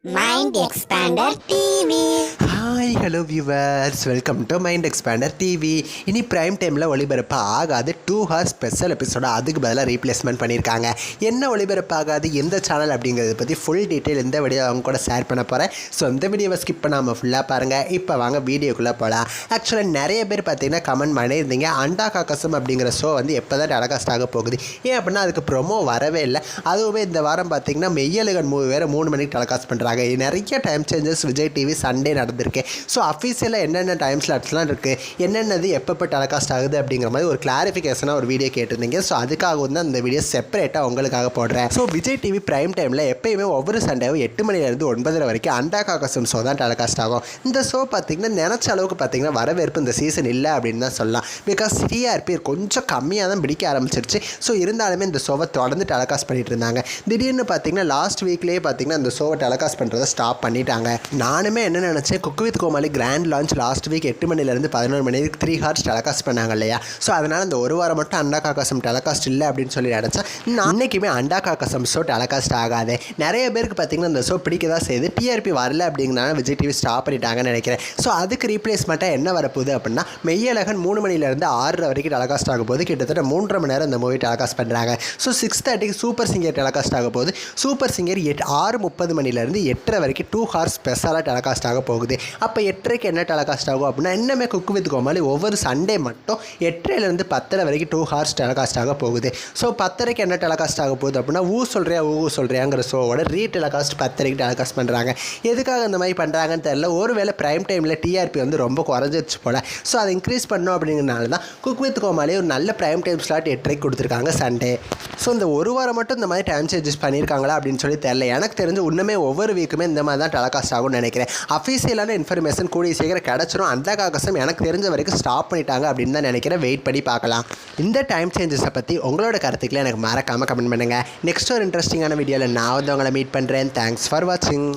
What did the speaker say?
Mind Expander TV. Hi hello viewers, welcome to mind expander TV. இனி prime டைமில் ஒளிபரப்பு ஆகாது 2 hours ஸ்பெஷல் எபிசோட அதுக்கு பதிலாக ரீப்ளேஸ்மெண்ட் பண்ணியிருக்காங்க. என்ன ஒளிபரப்பு ஆகாது, எந்த சேனல் அப்படிங்கிறத பற்றி ஃபுல் டீட்டெயில் இந்த வீடியோ அவங்க கூட ஷேர் பண்ண போகிறேன். ஸோ இந்த வீடியோவை ஸ்கிப் பண்ணாமல் ஃபுல்லாக பாருங்கள். இப்போ வாங்க வீடியோக்குள்ளே போகலாம். ஆக்சுவலாக நிறைய பேர் பார்த்தீங்கன்னா கமெண்ட் பண்ணியிருந்தீங்க, அண்டா காக்கசம் அப்படிங்கிற ஷோ வந்து எப்போ தான் டெலகாஸ்ட் ஆக போகுது, ஏன் அப்படின்னா அதுக்கு ப்ரொமோ வரவே இல்லை. அதுவுமே இந்த வாரம் பார்த்தீங்கன்னா மெய்யழகன் மூவி வேறு 3 மணிக்கு டெலகாஸ்ட் பண்ணுறாங்க. நிறைய time changes Vijay TV Sunday நடந்திருக்கு. ஸோ அஃபீஷியலாக என்னென்ன டைம் ஸ்லாட்ஸ்லாம் இருக்குது, என்னென்னது எப்போ டெலகாஸ்ட் ஆகுது அப்படிங்கிற மாதிரி ஒரு கிளாரிஃபிகேஷனாக ஒரு வீடியோ கேட்டிருந்தீங்க. ஸோ அதுக்காக தான் இந்த வீடியோ செப்பரேட்டாக உங்களுக்காக போடுறேன். ஸோ விஜய் டிவி ப்ரைம் டைமில் எப்பயுமே ஒவ்வொரு சண்டேவும் 8 மணிலேருந்து 9:30 வரைக்கும் அண்டா காக்கசம் ஷோ தான் டெலகாஸ்ட் ஆகும். இந்த ஷோ பார்த்திங்கன்னா நினச்ச அளவுக்கு பார்த்திங்கன்னா வரவேற்பு இந்த சீசன் இல்லை அப்படின்னு தான் சொல்லலாம். பிகாஸ் டிஆர்பி கொஞ்சம் கம்மியாக தான் பிடிக்க ஆரம்பிச்சிருச்சு. ஸோ இருந்தாலுமே இந்த ஷோவை தொடர்ந்து டெலகாஸ்ட் பண்ணிட்டு இருந்தாங்க. திடீர்னு பார்த்திங்கன்னா லாஸ்ட் வீக்லேயே பார்த்திங்கன்னா இந்த ஷோவை டெலகாஸ்ட் பண்ணுறதை ஸ்டாப் பண்ணிட்டாங்க. நானுமே என்ன நினச்சேன், cook with Comali grand launch last week 8 மணிலேருந்து 11 மணிக்கு 3 hours டெலகாஸ்ட் பண்ணாங்க இல்லையா. ஸோ அதனால் இந்த ஒரு வாரம் மட்டும் அண்டா காக்கசம் டெலகாஸ்ட் இல்லை அப்படின்னு சொல்லி நினச்சேன். அன்றைக்குமே அண்டா காக்கசம் ஷோ டெலகாஸ்ட் ஆகாது. நிறைய பேருக்கு பார்த்திங்கன்னா இந்த ஷோ பிடிக்க தான் செய்யுது. டிஆர்பி வரல அப்படிங்கிறனால விஜய் டிவி ஸ்டாப் பண்ணிட்டாங்கன்னு நினைக்கிறேன். ஸோ அதுக்கு ரீப்ளேஸ்மெண்ட்டாக என்ன வரப்போகுது அப்படின்னா, மெய்யழகன் 3 மணிலேருந்து 6:30 வரைக்கும் டெலகாஸ்ட் ஆகும் போது கிட்டத்தட்ட 3.5 மணி நேரம் இந்த மூவி டெலகாஸ்ட் பண்ணுறாங்க. ஸோ 6:30க்கு சூப்பர் சிங்கர் டெலகாஸ்ட் ஆக போகுது. சூப்பர் சிங்கர் 6:30 மணிலேருந்து 8:30 வரைக்கும் 2 hours ஸ்பெஷலாக டெலகாஸ்ட் ஆக போகுது. அப்போ 8:30க்கு என்ன டெலகாஸ்ட் ஆகும் அப்படின்னா, இன்னுமே குக் வித் கோமாளி ஒவ்வொரு சண்டே மட்டும் 8:30லேருந்து 10:30 வரைக்கும் 2 hours டெலகாஸ்ட் ஆக போகுது. ஸோ 10:30க்கு என்ன டெலகாஸ்ட் ஆக போகுது அப்படின்னா, ஊ சொல்கிறியாங்கிற ஷோவோட டெலகாஸ்ட் 10:30க்கு டெலகாஸ்ட் பண்ணுறாங்க. எதுக்காக இந்த மாதிரி பண்ணுறாங்கன்னு தெரியல. ஒருவேளை ப்ரைம் டைமில் டிஆர்பி வந்து ரொம்ப குறைஞ்சிருச்சு போல. ஸோ அதை இன்க்ரீஸ் பண்ணோம் அப்படிங்கிறனால தான் குக் வித் கோமாளி ஒரு நல்ல ப்ரைம் டைம் ஸ்லாட் 8:30க்கு கொடுத்துருக்காங்க சண்டே. ஸோ இந்த ஒரு வாரம் மட்டும் இந்த மாதிரி டைம் சேஞ்சஸ் பண்ணியிருக்காங்களா அப்படின்னு சொல்லி தெரியல. எனக்கு தெரிஞ்சு இன்னுமே ஒவ்வொரு வீக்குமே இந்த மாதிரி தான் டெலகாஸ்ட் ஆகும்னு நினைக்கிறேன். அஃபீஷியலான இன்ஃபர்மேஷன் கூடிய சீக்கிரம் கிடச்சிரும். அந்த காக்கசம் எனக்கு தெரிஞ்ச வரைக்கும் ஸ்டாப் பண்ணிட்டாங்க அப்படின்னு தான் நினைக்கிறேன். வெயிட் பண்ணி பார்க்கலாம். இந்த டைம் சேஞ்சஸை பற்றி உங்களோட கருத்துக்களை எனக்கு மறக்காமல் கமெண்ட் பண்ணுங்கள். நெக்ஸ்ட் ஒரு இன்ட்ரெஸ்டிங்கான வீடியோவில் நான் வந்து உங்களை மீட் பண்ணுறேன். தேங்க்ஸ் ஃபார் வாட்சிங்.